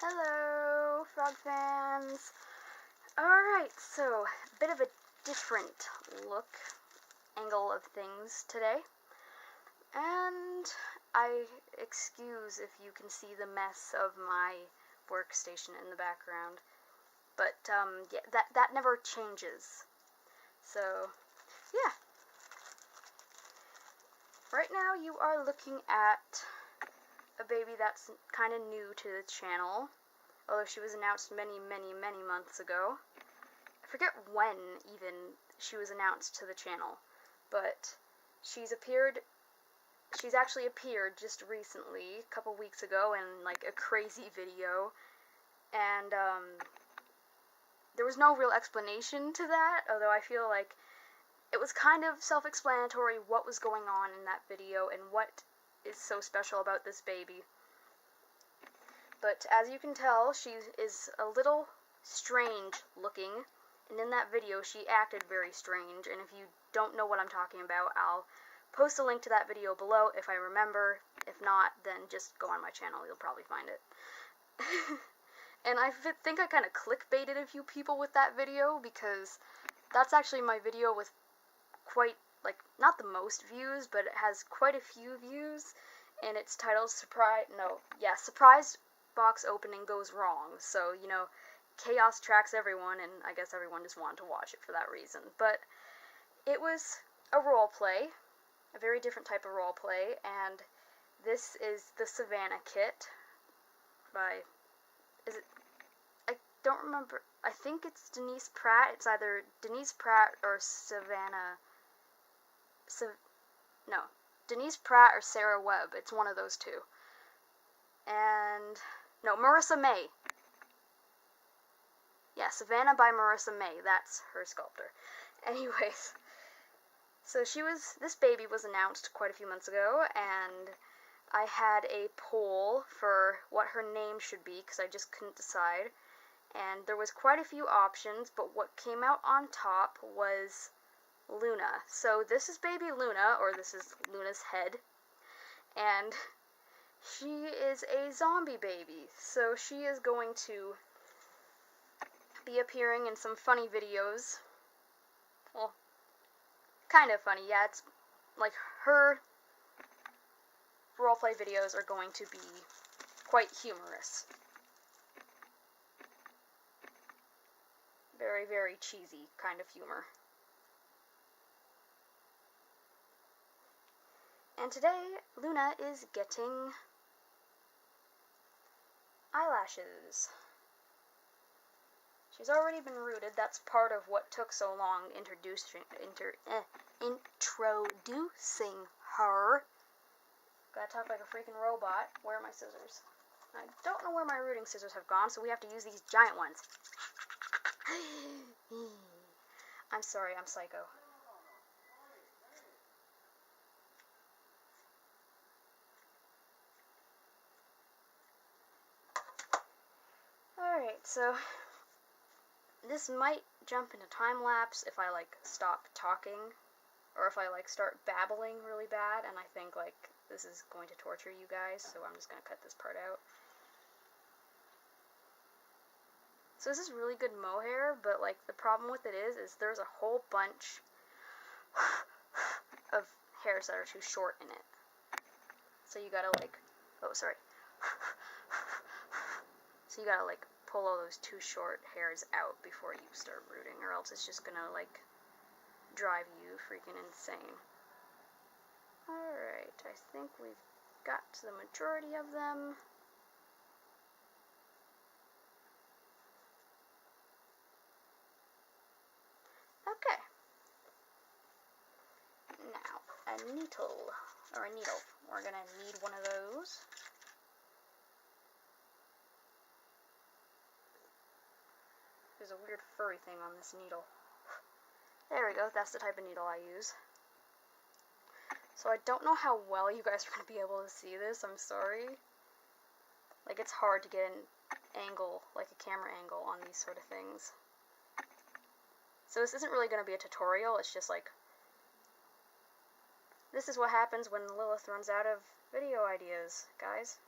Hello, frog fans. Alright, so, a bit of a different angle of things today. And I excuse if you can see the mess of my workstation in the background. But, yeah, that never changes. So, yeah. Right now you are looking at a baby that's kind of new to the channel, although she was announced many months ago. I forget when even she was announced to the channel, but she's actually appeared just recently, a couple weeks ago, in like a crazy video, and there was no real explanation to that, although I feel like it was kind of self-explanatory what was going on in that video and what is so special about this baby. But as you can tell, she is a little strange looking, and in that video she acted very strange, and if you don't know what I'm talking about, I'll post a link to that video below if I remember. If not, then just go on my channel, you'll probably find it. And I think I kind of clickbaited a few people with that video, because that's actually my video with quite, like, not the most views, but it has quite a few views, and it's titled Surprise Box Opening Goes Wrong. So, you know, chaos tracks everyone, and I guess everyone just wanted to watch it for that reason. But it was a role play, a very different type of role play, and this is the Savannah kit by, I don't remember, I think it's Denise Pratt. It's either Denise Pratt or Denise Pratt or Sarah Webb. It's one of those two. And, no, Marissa May. Yeah, Savannah by Marissa May. That's her sculptor. Anyways, so this baby was announced quite a few months ago, and I had a poll for what her name should be, because I just couldn't decide. And there was quite a few options, but what came out on top was Luna. So this is baby Luna, or this is Luna's head, and she is a zombie baby. So she is going to be appearing in some funny videos. Well, kind of funny, yeah. It's like her roleplay videos are going to be quite humorous. Very, very cheesy kind of humor. And today, Luna is getting eyelashes. She's already been rooted. That's part of what took so long introducing her. Gotta talk like a freaking robot. Where are my scissors? I don't know where my rooting scissors have gone, so we have to use these giant ones. I'm sorry, I'm psycho. Alright, so this might jump into time lapse if I like stop talking, or if I like start babbling really bad, and I think like this is going to torture you guys, so I'm just gonna cut this part out. So this is really good mohair, but like the problem with it is there's a whole bunch of hairs that are too short in it. So you gotta like, so you gotta like pull all those too short hairs out before you start rooting, or else it's just gonna like drive you freaking insane. Alright, I think we've got to the majority of them. Okay. Now, a needle. We're gonna need one of those. There's a weird furry thing on this needle. There we go, that's the type of needle I use. So I don't know how well you guys are going to be able to see this, I'm sorry. Like, it's hard to get an angle, like a camera angle on these sort of things. So this isn't really going to be a tutorial, it's just like, this is what happens when Lilith runs out of video ideas, guys.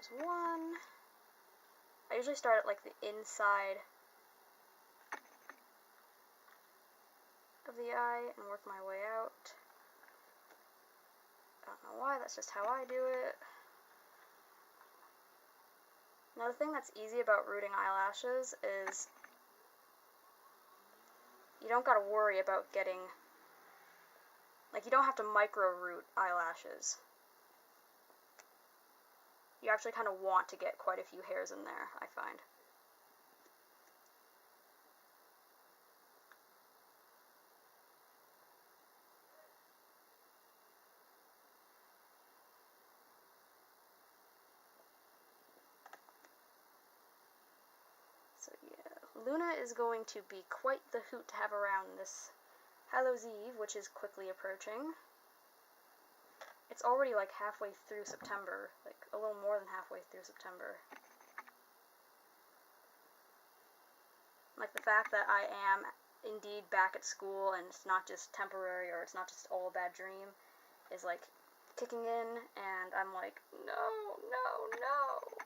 there's one. I usually start at like the inside of the eye and work my way out. I don't know why, that's just how I do it. Another thing that's easy about rooting eyelashes is you don't gotta worry about getting, like, you don't have to micro root eyelashes. You actually kind of want to get quite a few hairs in there, I find. So yeah, Luna is going to be quite the hoot to have around this Hallows Eve, which is quickly approaching. It's already like halfway through September, like a little more than halfway through September. Like the fact that I am indeed back at school and it's not just temporary or it's not just all a bad dream is like kicking in, and I'm like, no, no, no.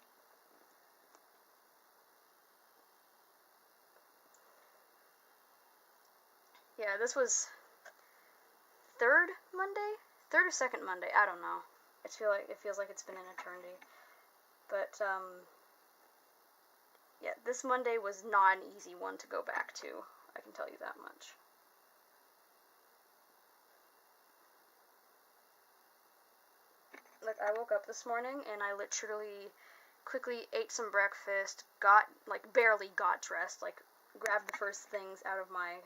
Yeah, this was third or second Monday, I don't know. It feels like it's been an eternity. But yeah, this Monday was not an easy one to go back to, I can tell you that much. Like, I woke up this morning and I literally quickly ate some breakfast, barely got dressed, like, grabbed the first things out of my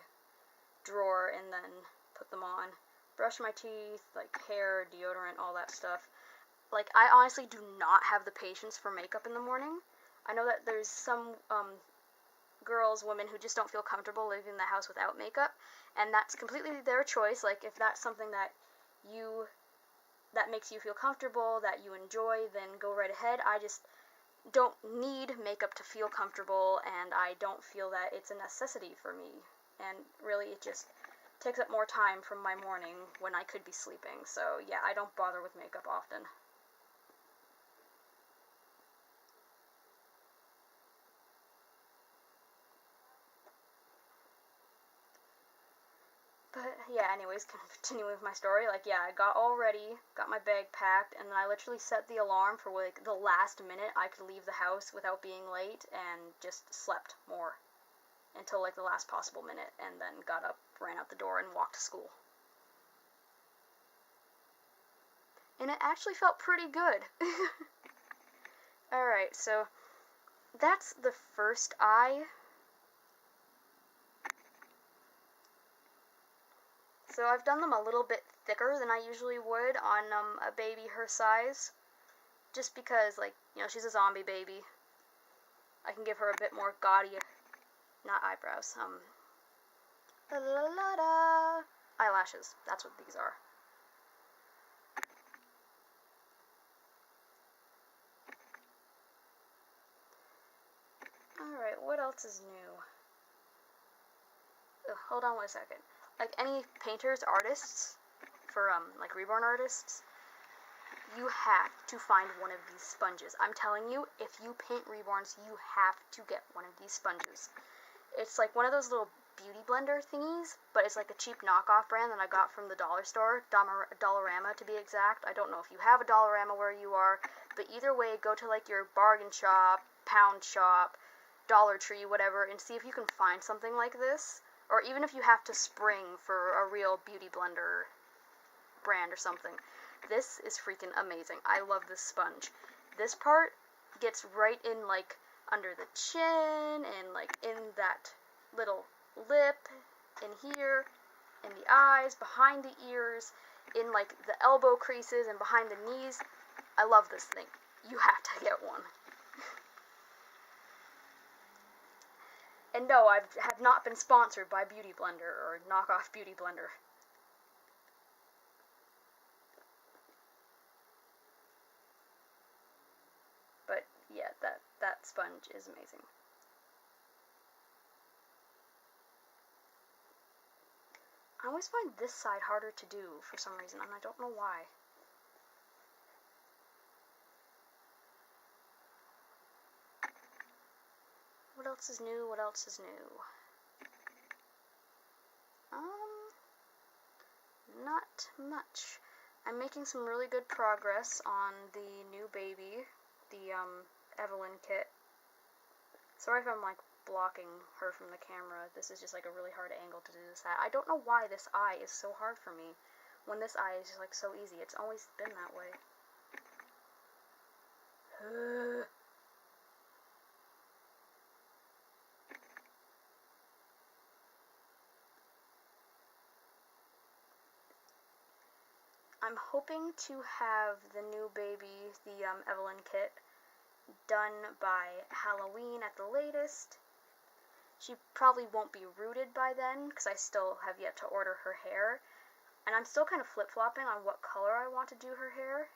drawer and then put them on. Brushed my teeth, like, hair, deodorant, all that stuff. Like, I honestly do not have the patience for makeup in the morning. I know that there's some, women who just don't feel comfortable leaving the house without makeup, and that's completely their choice. Like, if that's something that makes you feel comfortable, that you enjoy, then go right ahead. I just don't need makeup to feel comfortable, and I don't feel that it's a necessity for me. And really, it just takes up more time from my morning when I could be sleeping. So yeah, I don't bother with makeup often. But yeah, anyways, continuing with my story, like, yeah, I got all ready, got my bag packed, and then I literally set the alarm for like the last minute I could leave the house without being late, and just slept more until like the last possible minute, and then got up, ran out the door, and walked to school. And it actually felt pretty good. Alright, so that's the first eye. So I've done them a little bit thicker than I usually would on a baby her size, just because, like, you know, she's a zombie baby. I can give her a bit more gaudy, not eyebrows, eyelashes. That's what these are. Alright, what else is new? Ugh, hold on 1 second. Like, any painters, artists, for, like, reborn artists, you have to find one of these sponges. I'm telling you, if you paint reborns, you have to get one of these sponges. It's like one of those little beauty blender thingies, but it's like a cheap knockoff brand that I got from the dollar store, Dollarama to be exact. I don't know if you have a Dollarama where you are, but either way, go to like your bargain shop, pound shop, Dollar Tree, whatever, and see if you can find something like this. Or even if you have to spring for a real beauty blender brand or something. This is freaking amazing. I love this sponge. This part gets right in, like, under the chin, and, like, in that little lip, in here, in the eyes, behind the ears, in, like, the elbow creases, and behind the knees. I love this thing. You have to get one. And no, I have not been sponsored by Beauty Blender, or knockoff Beauty Blender. But yeah, that sponge is amazing. I always find this side harder to do for some reason, and I don't know why. else is new? What else is new? Not much. I'm making some really good progress on the new baby, the, Evelyn kit. Sorry if I'm, like, blocking her from the camera. This is just, like, a really hard angle to do this at. I don't know why this eye is so hard for me, when this eye is just, like, so easy. It's always been that way. I'm hoping to have the new baby, the Evelyn kit, done by Halloween at the latest. She probably won't be rooted by then, because I still have yet to order her hair. And I'm still kind of flip-flopping on what color I want to do her hair.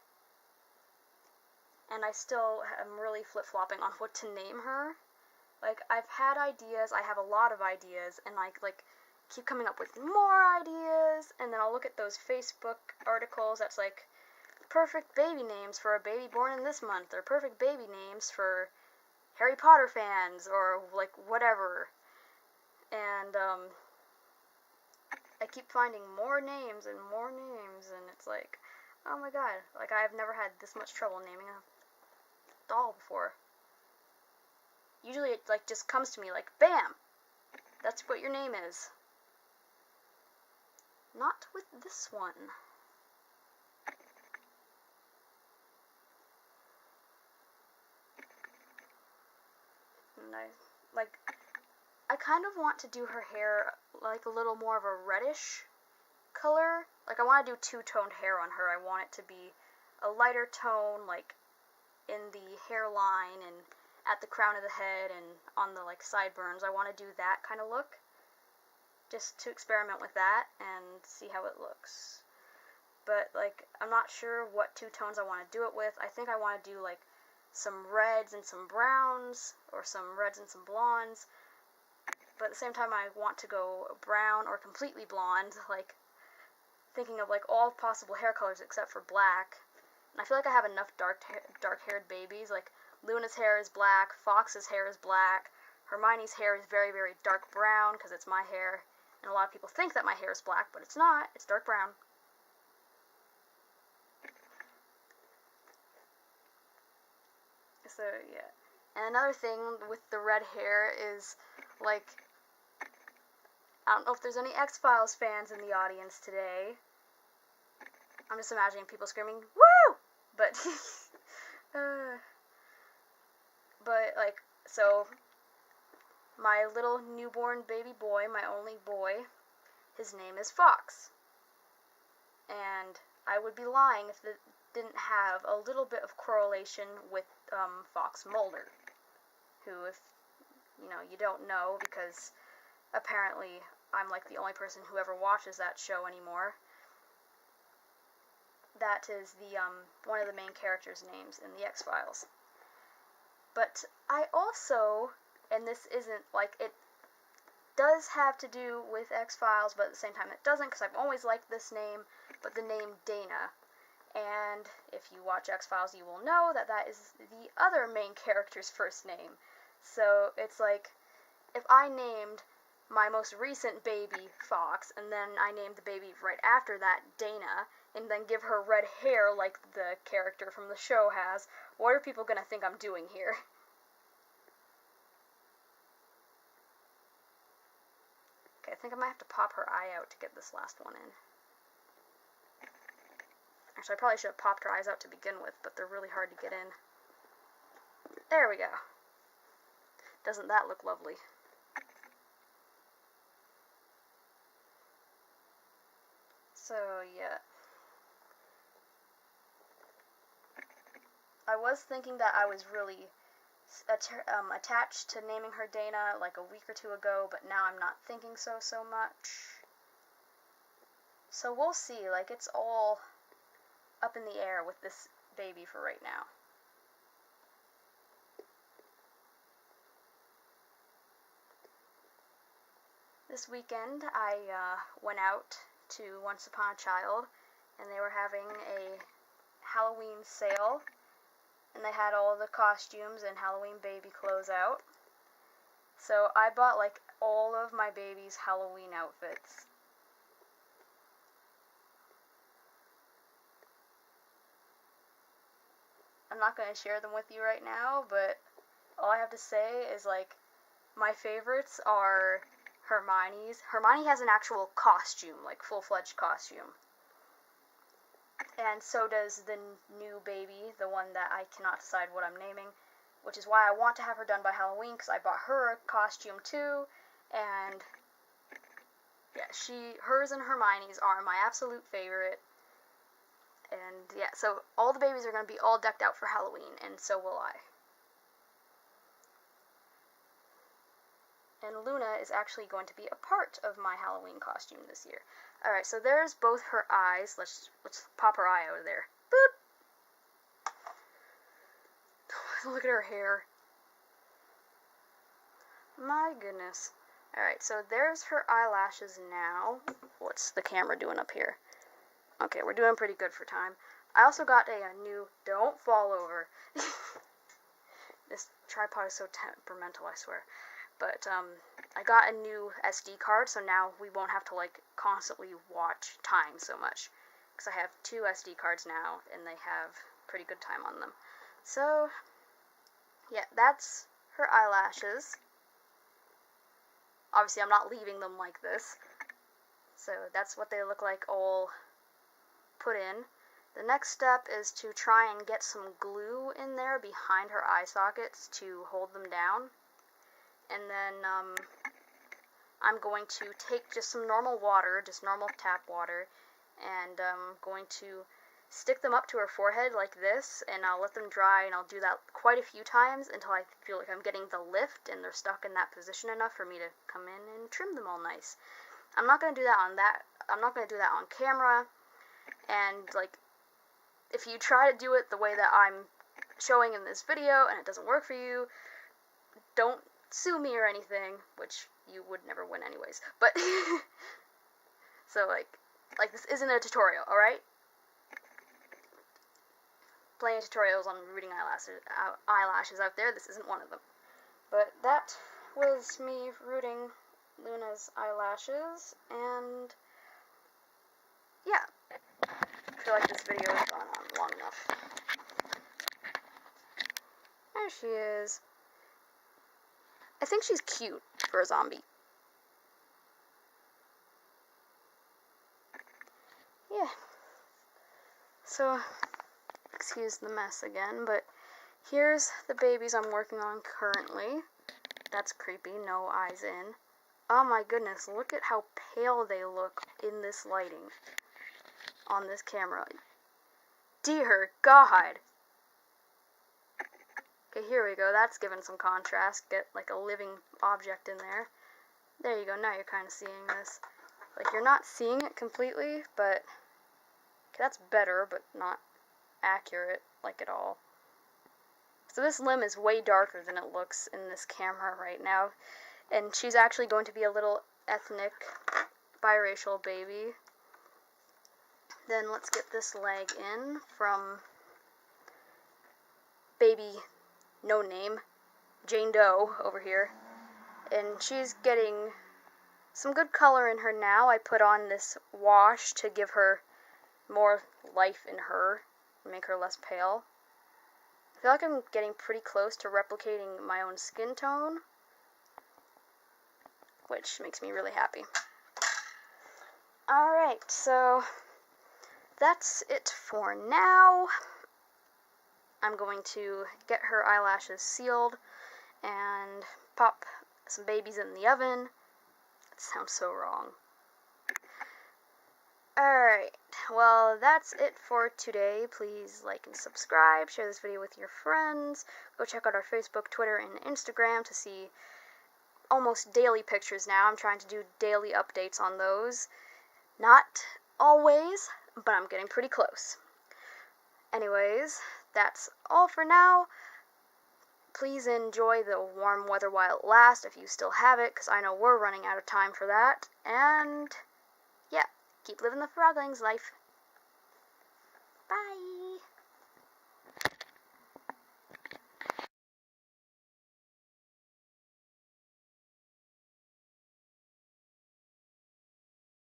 And I still am really flip-flopping on what to name her. Like, I've had ideas, I have a lot of ideas, and like keep coming up with more ideas, and then I'll look at those Facebook articles that's like, perfect baby names for a baby born in this month, or perfect baby names for Harry Potter fans, or like whatever. And I keep finding more names, and it's like, oh my god, like I've never had this much trouble naming a doll before. Usually it like just comes to me like, bam, that's what your name is. Not with this one. And I kind of want to do her hair like a little more of a reddish color. Like, I want to do two-toned hair on her. I want it to be a lighter tone, like, in the hairline and at the crown of the head and on the, like, sideburns. I want to do that kind of look. Just to experiment with that and see how it looks. But, like, I'm not sure what two tones I want to do it with. I think I want to do, like, some reds and some browns, or some reds and some blondes. But at the same time, I want to go brown or completely blonde, like, thinking of, like, all possible hair colors except for black. And I feel like I have enough dark-haired babies. Like, Luna's hair is black, Fox's hair is black, Hermione's hair is very, very dark brown, because it's my hair. And a lot of people think that my hair is black, but it's not. It's dark brown. So, yeah. And another thing with the red hair is, like, I don't know if there's any X-Files fans in the audience today. I'm just imagining people screaming, woo! But, like, so, my little newborn baby boy, my only boy, his name is Fox. And I would be lying if it didn't have a little bit of correlation with Fox Mulder, who, if you don't know, because apparently I'm like the only person who ever watches that show anymore. That is the one of the main characters' names in the X-Files. But I also, and this isn't like, it does have to do with X-Files, but at the same time it doesn't, because I've always liked this name, but the name Dana. And if you watch X-Files, you will know that that is the other main character's first name. So it's like, if I named my most recent baby Fox, and then I named the baby right after that Dana, and then give her red hair like the character from the show has, what are people going to think I'm doing here? Okay, I think I might have to pop her eye out to get this last one in. Actually, I probably should have popped her eyes out to begin with, but they're really hard to get in. There we go. Doesn't that look lovely? So, yeah. I was thinking that I was really attached to naming her Dana like a week or two ago, but now I'm not thinking so much. So we'll see. Like, it's all up in the air with this baby for right now. This weekend, I went out to Once Upon a Child, and they were having a Halloween sale, and they had all the costumes and Halloween baby clothes out. So I bought like all of my baby's Halloween outfits. I'm not going to share them with you right now, but all I have to say is, like, my favorites are Hermione's. Hermione has an actual costume, like full-fledged costume. And so does the new baby, the one that I cannot decide what I'm naming, which is why I want to have her done by Halloween, because I bought her a costume too, and yeah, hers and Hermione's are my absolute favorite. And yeah, so all the babies are going to be all decked out for Halloween, and so will I. And Luna is actually going to be a part of my Halloween costume this year. Alright, so there's both her eyes. Let's pop her eye out of there. Boop! Look at her hair. My goodness. Alright, so there's her eyelashes now. What's the camera doing up here? Okay, we're doing pretty good for time. I also got a new... Don't fall over. This tripod is so temperamental, I swear. But, I got a new SD card, so now we won't have to, like, constantly watch time so much. Because I have 2 SD cards now, and they have pretty good time on them. So, yeah, that's her eyelashes. Obviously, I'm not leaving them like this. So, that's what they look like all put in. The next step is to try and get some glue in there behind her eye sockets to hold them down. And then, I'm going to take just some normal water, just normal tap water, and I'm going to stick them up to her forehead like this, and I'll let them dry, and I'll do that quite a few times until I feel like I'm getting the lift and they're stuck in that position enough for me to come in and trim them all nice. I'm not going to do that on camera, and like, if you try to do it the way that I'm showing in this video and it doesn't work for you, don't sue me or anything, which you would never win anyways, but so like this isn't a tutorial, alright? Plenty of tutorials on rooting eyelashes out there. This isn't one of them. But that was me rooting Luna's eyelashes, and yeah, I feel like this video has gone on long enough. There she is. I think she's cute for a zombie. Yeah. So, excuse the mess again, but here's the babies I'm working on currently. That's creepy, no eyes in. Oh my goodness, look at how pale they look in this lighting on this camera. Dear God! Okay, here we go. That's given some contrast. Get like a living object in there. There you go. Now you're kind of seeing this. Like, you're not seeing it completely, but okay, that's better, but not accurate, like, at all. So this limb is way darker than it looks in this camera right now. And she's actually going to be a little ethnic, biracial baby. Then let's get this leg in from baby no name, Jane Doe over here. And she's getting some good color in her now. I put on this wash to give her more life in her, make her less pale. I feel like I'm getting pretty close to replicating my own skin tone, which makes me really happy. Alright, so that's it for now. I'm going to get her eyelashes sealed and pop some babies in the oven. That sounds so wrong. Alright, well, that's it for today. Please like and subscribe, share this video with your friends. Go check out our Facebook, Twitter, and Instagram to see almost daily pictures now. I'm trying to do daily updates on those. Not always, but I'm getting pretty close. Anyways, that's all for now. Please enjoy the warm weather while it lasts, if you still have it, because I know we're running out of time for that. And yeah, keep living the frogling's life. Bye!